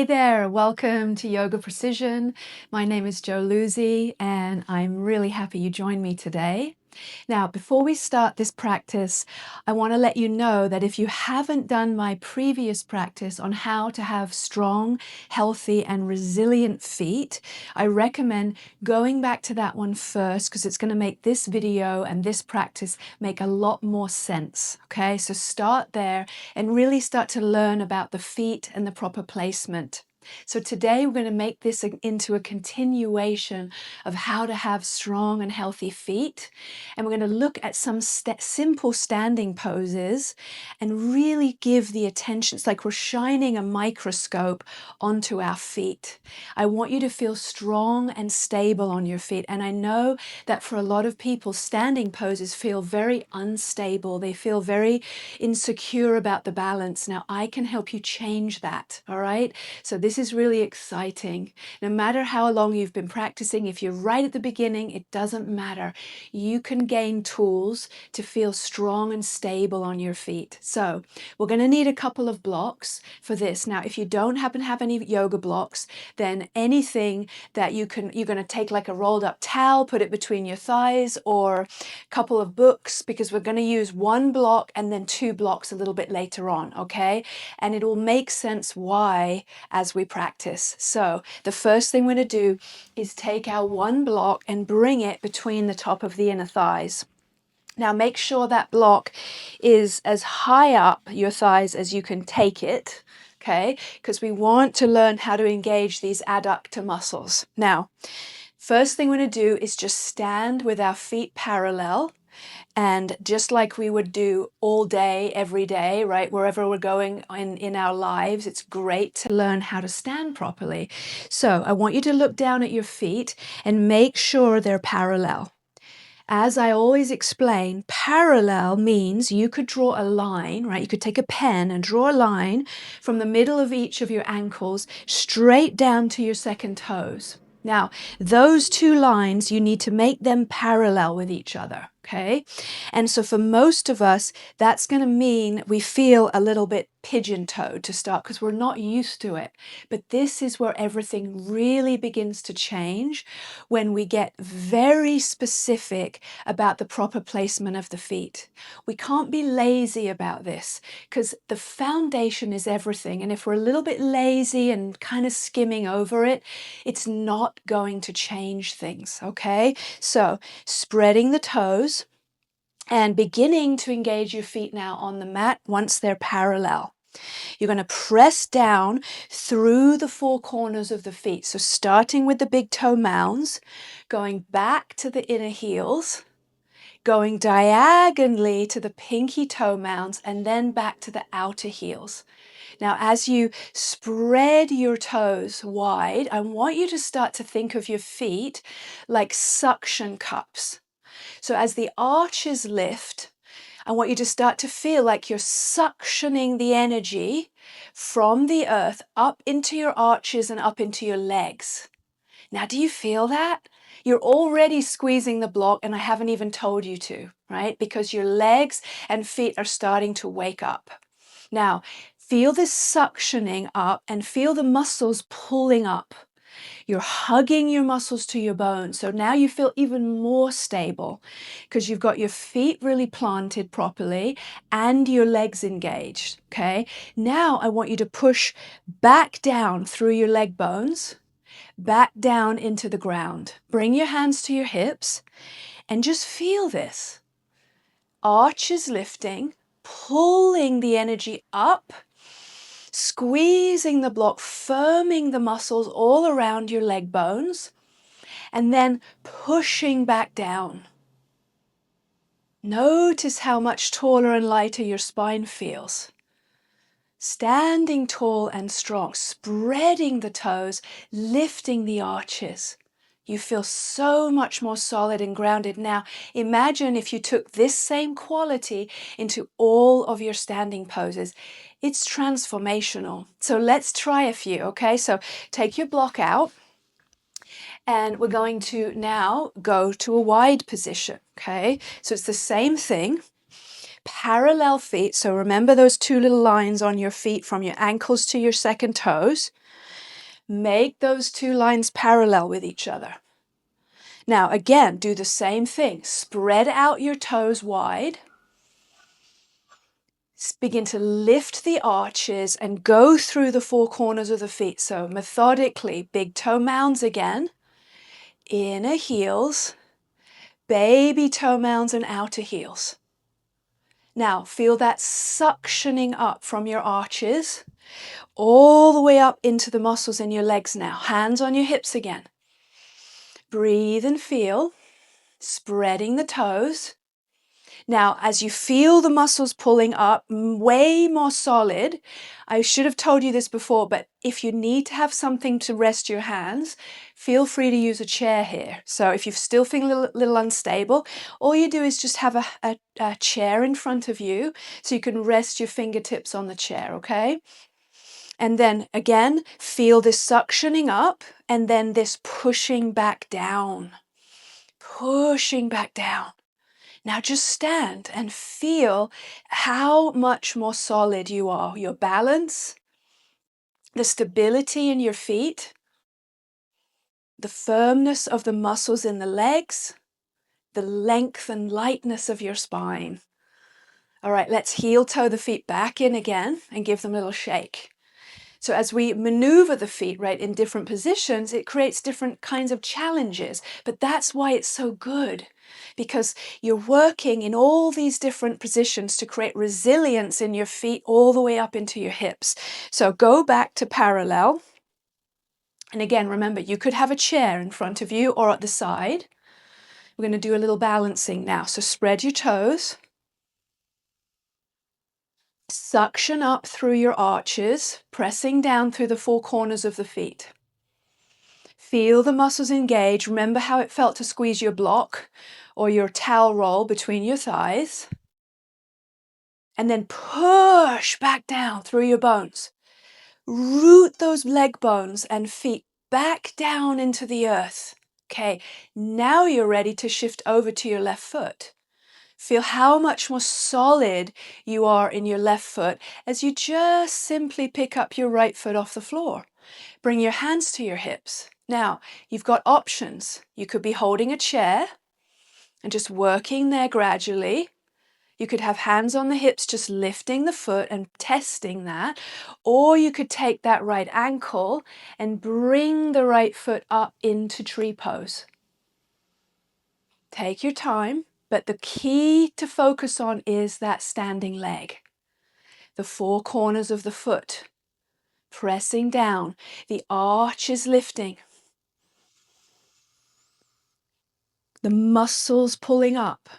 there, welcome to Yoga Precision. My name is Jo Luzzi and I'm really happy you joined me today. Now, before we start this practice, I want to let you know that if you haven't done my previous practice on how to have strong, healthy, and resilient feet, I recommend going back to that one first because it's going to make this video and this practice make a lot more sense. Okay, so start there and really start to learn about the feet and the proper placement. So today we're going to make this into a continuation of how to have strong and healthy feet. And we're going to look at some simple standing poses and really give the attention. It's like we're shining a microscope onto our feet. I want you to feel strong and stable on your feet. And I know that for a lot of people, standing poses feel very unstable. They feel very insecure about the balance. Now, I can help you change that, all right? So this is really exciting. No matter how long you've been practicing, if you're right at the beginning, it doesn't matter. You can gain tools to feel strong and stable on your feet. So we're going to need a couple of blocks for this. Now, if you don't happen to have any yoga blocks, then anything that you're going to take like a rolled up towel, put it between your thighs, or a couple of books, because we're going to use one block and then two blocks a little bit later on, okay? And it will make sense why as we practice. So the first thing we're going to do is take our one block and bring it between the top of the inner thighs. Now make sure that block is as high up your thighs as you can take it, okay? Because we want to learn how to engage these adductor muscles. Now, first thing we're going to do is just stand with our feet parallel. And just like we would do all day, every day, right, wherever we're going in our lives, it's great to learn how to stand properly. So I want you to look down at your feet and make sure they're parallel. As I always explain, parallel means you could draw a line, right? You could take a pen and draw a line from the middle of each of your ankles straight down to your second toes. Now, those two lines, you need to make them parallel with each other, okay? And so for most of us, that's going to mean we feel a little bit pigeon-toed to start because we're not used to it. But this is where everything really begins to change when we get very specific about the proper placement of the feet. We can't be lazy about this because the foundation is everything. And if we're a little bit lazy and kind of skimming over it, it's not going to change things, okay? So spreading the toes and beginning to engage your feet now on the mat once they're parallel. You're going to press down through the four corners of the feet. So starting with the big toe mounds, going back to the inner heels, going diagonally to the pinky toe mounds, and then back to the outer heels. Now, as you spread your toes wide, I want you to start to think of your feet like suction cups. So as the arches lift, I want you to start to feel like you're suctioning the energy from the earth up into your arches and up into your legs. Now, do you feel that? You're already squeezing the block and I haven't even told you to, right? Because your legs and feet are starting to wake up. Now, feel this suctioning up and feel the muscles pulling up. You're hugging your muscles to your bones. So now you feel even more stable because you've got your feet really planted properly and your legs engaged, okay? Now I want you to push back down through your leg bones, back down into the ground. Bring your hands to your hips and just feel this. Arches lifting, pulling the energy up, squeezing the block, firming the muscles all around your leg bones, and then pushing back down. Notice how much taller and lighter your spine feels. Standing tall and strong, spreading the toes, lifting the arches. You feel so much more solid and grounded. Now, imagine if you took this same quality into all of your standing poses. It's transformational. So let's try a few, okay? So take your block out and we're going to now go to a wide position, okay? So it's the same thing. Parallel feet. So remember those two little lines on your feet from your ankles to your second toes. Make those two lines parallel with each other. Now, again, do the same thing. Spread out your toes wide. Begin to lift the arches and go through the four corners of the feet. So methodically, big toe mounds again, inner heels, baby toe mounds and outer heels. Now, feel that suctioning up from your arches all the way up into the muscles in your legs now. Hands on your hips again. Breathe and feel, spreading the toes. Now, as you feel the muscles pulling up, way more solid, I should have told you this before, but if you need to have something to rest your hands, feel free to use a chair here. So if you're still feeling a little unstable, all you do is just have a chair in front of you so you can rest your fingertips on the chair, okay? And then again, feel this suctioning up and then this pushing back down. Pushing back down. Now just stand and feel how much more solid you are. Your balance, the stability in your feet, the firmness of the muscles in the legs, the length and lightness of your spine. All right, let's heel toe the feet back in again and give them a little shake. So as we maneuver the feet, right, in different positions, it creates different kinds of challenges. But that's why it's so good, because you're working in all these different positions to create resilience in your feet all the way up into your hips. So go back to parallel. And again, remember, you could have a chair in front of you or at the side. We're going to do a little balancing now. So spread your toes. Suction up through your arches, pressing down through the four corners of the feet. Feel the muscles engage. Remember how it felt to squeeze your block or your towel roll between your thighs. And then push back down through your bones. Root those leg bones and feet back down into the earth. Okay, now you're ready to shift over to your left foot. Feel how much more solid you are in your left foot as you just simply pick up your right foot off the floor. Bring your hands to your hips. Now, you've got options. You could be holding a chair and just working there gradually. You could have hands on the hips, just lifting the foot and testing that. Or you could take that right ankle and bring the right foot up into tree pose. Take your time. But the key to focus on is that standing leg. The four corners of the foot. Pressing down. The arch is lifting. The muscles pulling up.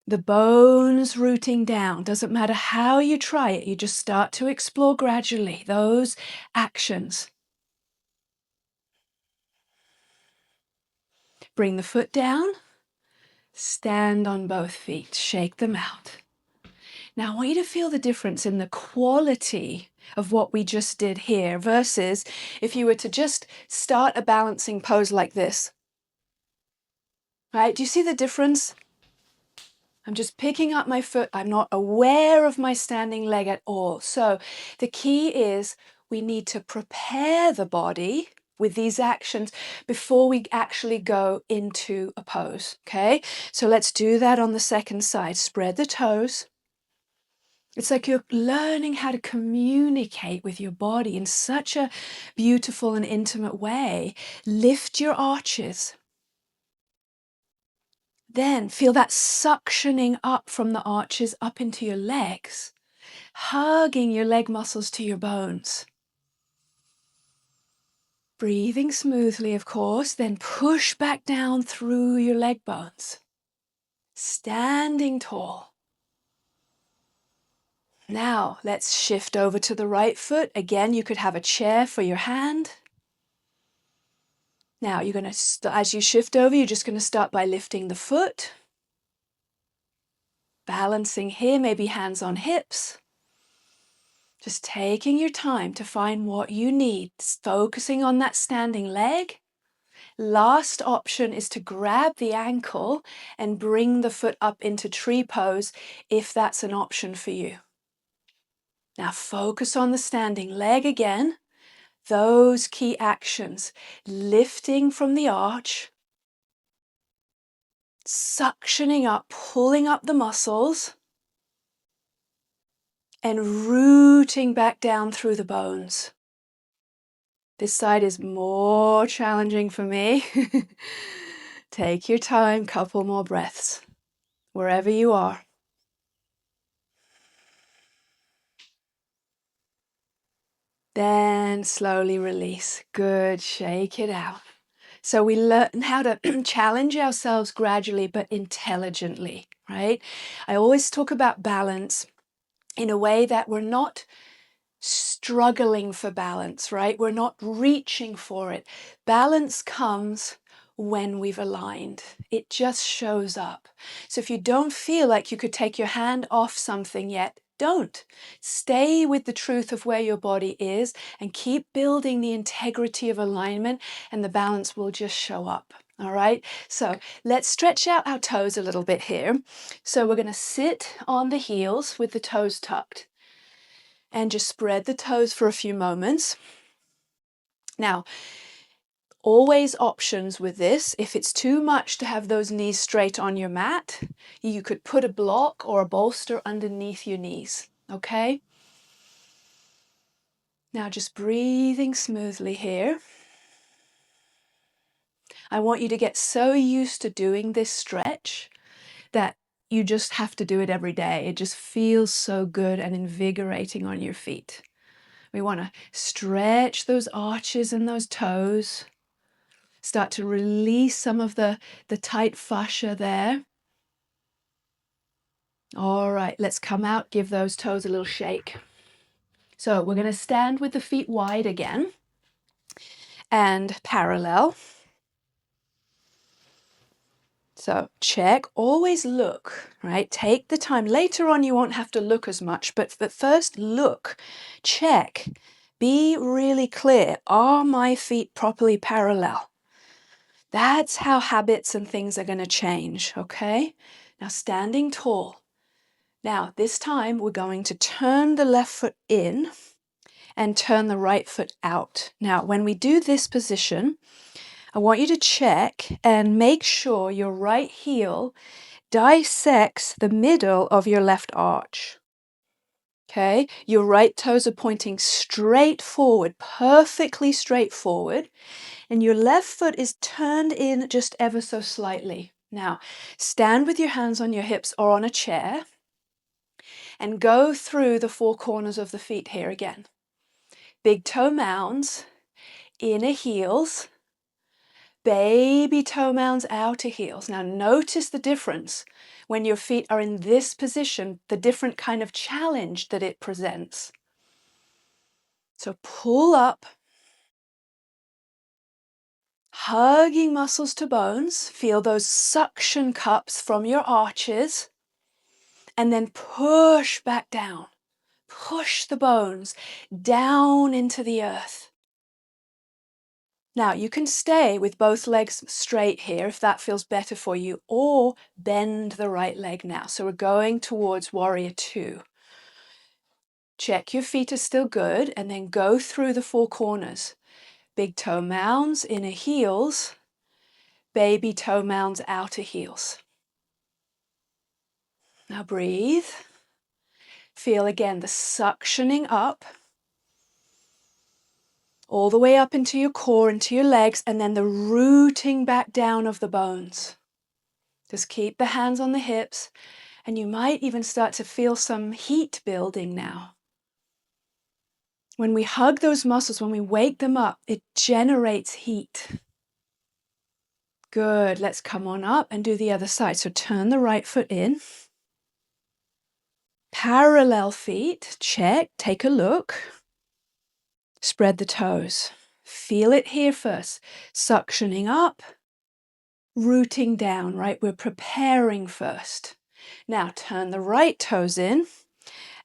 The bones rooting down. Doesn't matter how you try it. You just start to explore gradually those actions. Bring the foot down. Stand on both feet. Shake them out. Now, I want you to feel the difference in the quality of what we just did here versus if you were to just start a balancing pose like this. Right? Do you see the difference? I'm just picking up my foot. I'm not aware of my standing leg at all. So the key is we need to prepare the body with these actions before we actually go into a pose. Okay? So let's do that on the second side. Spread the toes. It's like you're learning how to communicate with your body in such a beautiful and intimate way. Lift your arches. Then feel that suctioning up from the arches up into your legs, hugging your leg muscles to your bones. Breathing smoothly, of course, then push back down through your leg bones. Standing tall. Now, let's shift over to the right foot. Again, you could have a chair for your hand. Now, you're going to, as you shift over, you're just going to start by lifting the foot. Balancing here, maybe hands on hips. Just taking your time to find what you need, focusing on that standing leg. Last option is to grab the ankle and bring the foot up into tree pose if that's an option for you. Now focus on the standing leg again. Those key actions, lifting from the arch, suctioning up, pulling up the muscles, and rooting back down through the bones. This side is more challenging for me. Take your time, couple more breaths, wherever you are. Then slowly release. Good, shake it out. So we learn how to challenge ourselves gradually but intelligently, right? I always talk about balance in a way that we're not struggling for balance, right? We're not reaching for it. Balance comes when we've aligned. It just shows up. So if you don't feel like you could take your hand off something yet, don't. Stay with the truth of where your body is and keep building the integrity of alignment, and the balance will just show up. All right, so let's stretch out our toes a little bit here. So we're going to sit on the heels with the toes tucked and just spread the toes for a few moments. Now, always options with this. If it's too much to have those knees straight on your mat, you could put a block or a bolster underneath your knees, okay? Now just breathing smoothly here. I want you to get so used to doing this stretch that you just have to do it every day. It just feels so good and invigorating on your feet. We want to stretch those arches and those toes. Start to release some of the tight fascia there. All right, let's come out, give those toes a little shake. So we're going to stand with the feet wide again and parallel. So check, always look, right? Take the time. Later on, you won't have to look as much, but first look, check, be really clear. Are my feet properly parallel? That's how habits and things are going to change, okay? Now, standing tall. Now, this time we're going to turn the left foot in and turn the right foot out. Now, when we do this position, I want you to check and make sure your right heel dissects the middle of your left arch. Okay, your right toes are pointing straight forward, perfectly straight forward, and your left foot is turned in just ever so slightly. Now, stand with your hands on your hips or on a chair and go through the four corners of the feet here again. Big toe mounds, inner heels, baby toe mounds, outer heels. Now notice the difference when your feet are in this position, the different kind of challenge that it presents. So pull up, hugging muscles to bones, feel those suction cups from your arches, and then push back down. Push the bones down into the earth. Now, you can stay with both legs straight here if that feels better for you, or bend the right leg now. So we're going towards warrior two. Check your feet are still good, and then go through the four corners. Big toe mounds, inner heels, baby toe mounds, outer heels. Now breathe. Feel again the suctioning up, all the way up into your core, into your legs, and then the rooting back down of the bones. Just keep the hands on the hips, and you might even start to feel some heat building now. When we hug those muscles, when we wake them up, it generates heat. Good. Let's come on up and do the other side. So turn the right foot in. Parallel feet. Check. Take a look. Spread the toes. Feel it here first. Suctioning up, rooting down, right? We're preparing first. Now turn the right toes in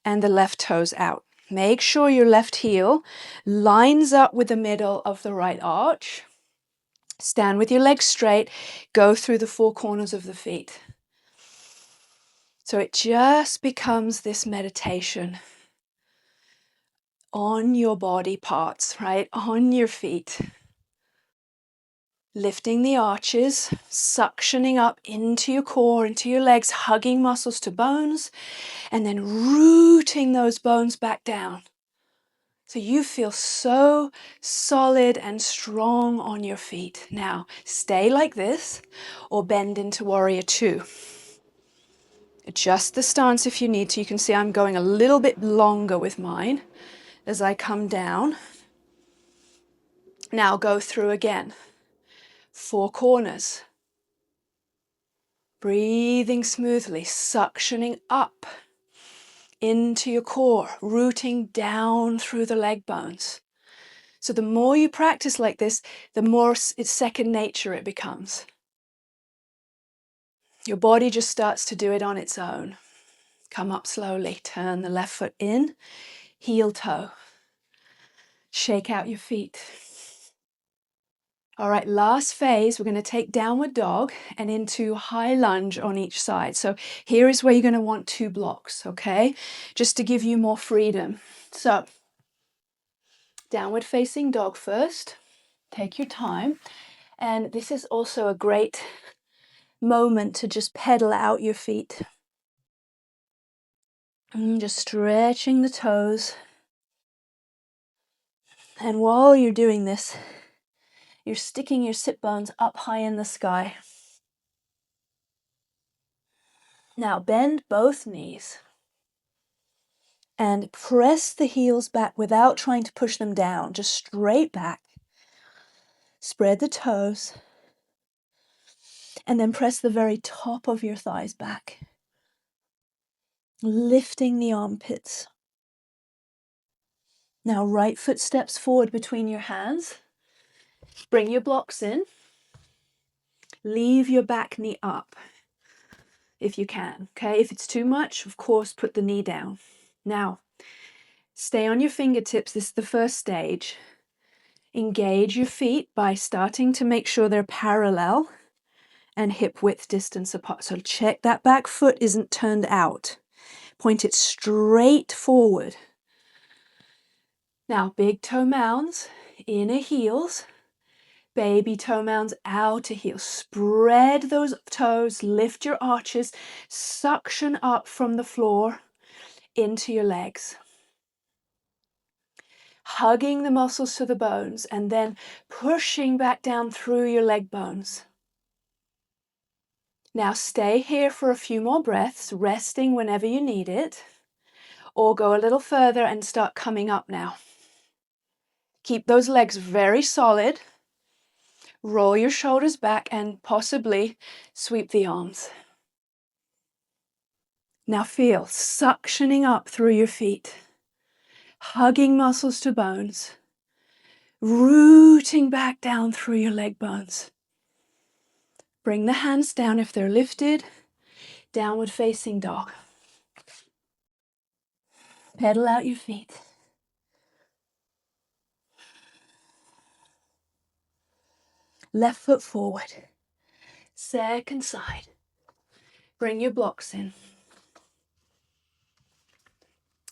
and the left toes out. Make sure your left heel lines up with the middle of the right arch. Stand with your legs straight. Go through the four corners of the feet. So it just becomes this meditation on your body parts, right? On your feet. Lifting the arches, suctioning up into your core, into your legs, hugging muscles to bones, and then rooting those bones back down. So you feel so solid and strong on your feet. Now, stay like this or bend into warrior two. Adjust the stance if you need to. You can see I'm going a little bit longer with mine as I come down. Now go through again. 4 corners. Breathing smoothly, suctioning up into your core, rooting down through the leg bones. So the more you practice like this, the more it's second nature it becomes. Your body just starts to do it on its own. Come up slowly, turn the left foot in, heel toe. Shake out your feet. All right, last phase, we're going to take downward dog and into high lunge on each side. So here is where you're going to want 2 blocks, okay? Just to give you more freedom. So downward facing dog first. Take your time. And this is also a great moment to just pedal out your feet. Just stretching the toes. And while you're doing this, you're sticking your sit bones up high in the sky. Now bend both knees and press the heels back without trying to push them down, just straight back. Spread the toes and then press the very top of your thighs back, lifting the armpits. Now right foot steps forward between your hands. Bring your blocks in. Leave your back knee up if you can, okay? If it's too much, of course, put the knee down. Now, stay on your fingertips. This is the first stage. Engage your feet by starting to make sure they're parallel and hip width distance apart. So check that back foot isn't turned out. Point it straight forward. Now, big toe mounds, inner heels. Baby toe mounds, outer heels. Spread those toes, lift your arches, suction up from the floor into your legs. Hugging the muscles to the bones and then pushing back down through your leg bones. Now stay here for a few more breaths, resting whenever you need it, or go a little further and start coming up now. Keep those legs very solid. Roll your shoulders back and possibly sweep the arms. Now feel suctioning up through your feet, hugging muscles to bones, rooting back down through your leg bones. Bring the hands down if they're lifted, downward facing dog. Pedal out your feet. Left foot forward. Second side. Bring your blocks in.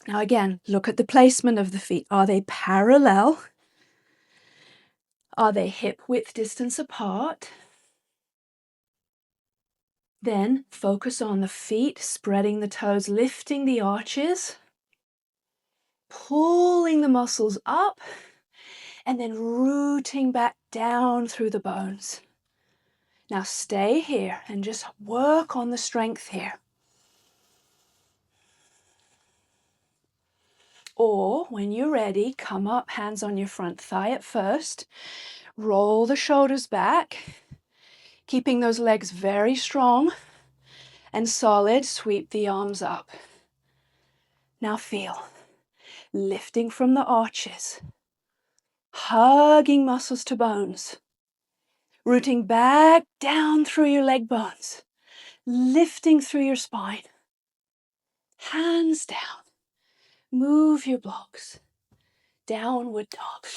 Now again, look at the placement of the feet. Are they parallel? Are they hip width distance apart? Then focus on the feet, spreading the toes, lifting the arches, pulling the muscles up, and then rooting back down through the bones. Now stay here and just work on the strength here. Or when you're ready, come up, hands on your front thigh at first. Roll the shoulders back, keeping those legs very strong and solid. Sweep the arms up. Now feel, lifting from the arches, hugging muscles to bones, rooting back down through your leg bones, lifting through your spine. Hands down. Move your blocks. Downward dog.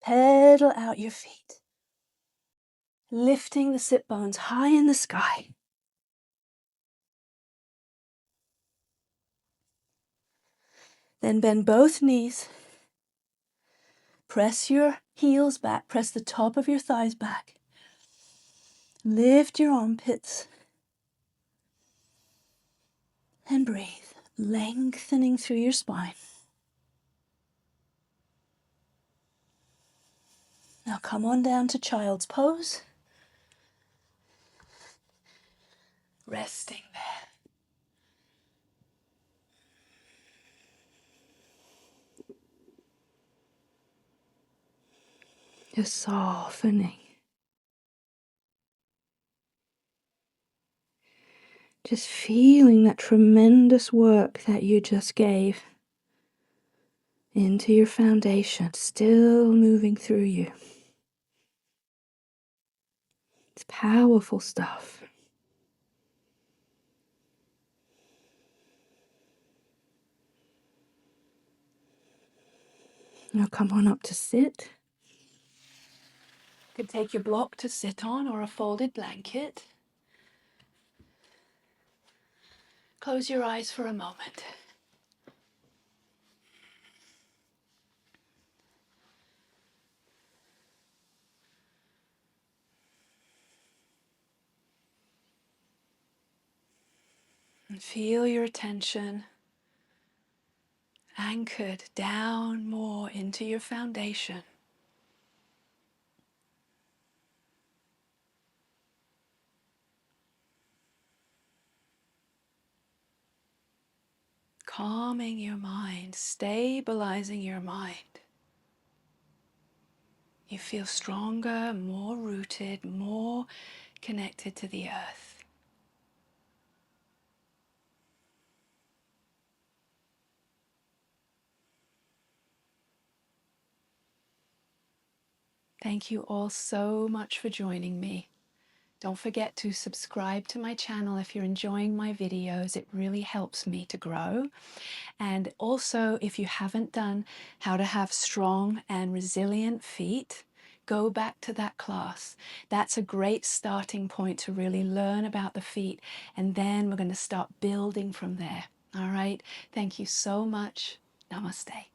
Pedal out your feet. Lifting the sit bones high in the sky. Then bend both knees. Press your heels back. Press the top of your thighs back. Lift your armpits. And breathe, lengthening through your spine. Now come on down to child's pose. Resting there. Just softening. Just feeling that tremendous work that you just gave into your foundation, still moving through you. It's powerful stuff. Now come on up to sit. You could take your block to sit on or a folded blanket. Close your eyes for a moment. And feel your attention anchored down more into your foundation. Calming your mind, stabilizing your mind. You feel stronger, more rooted, more connected to the earth. Thank you all so much for joining me. Don't forget to subscribe to my channel if you're enjoying my videos. It really helps me to grow. And also, if you haven't done how to have strong and resilient feet, go back to that class. That's a great starting point to really learn about the feet. And then we're going to start building from there. All right. Thank you so much. Namaste.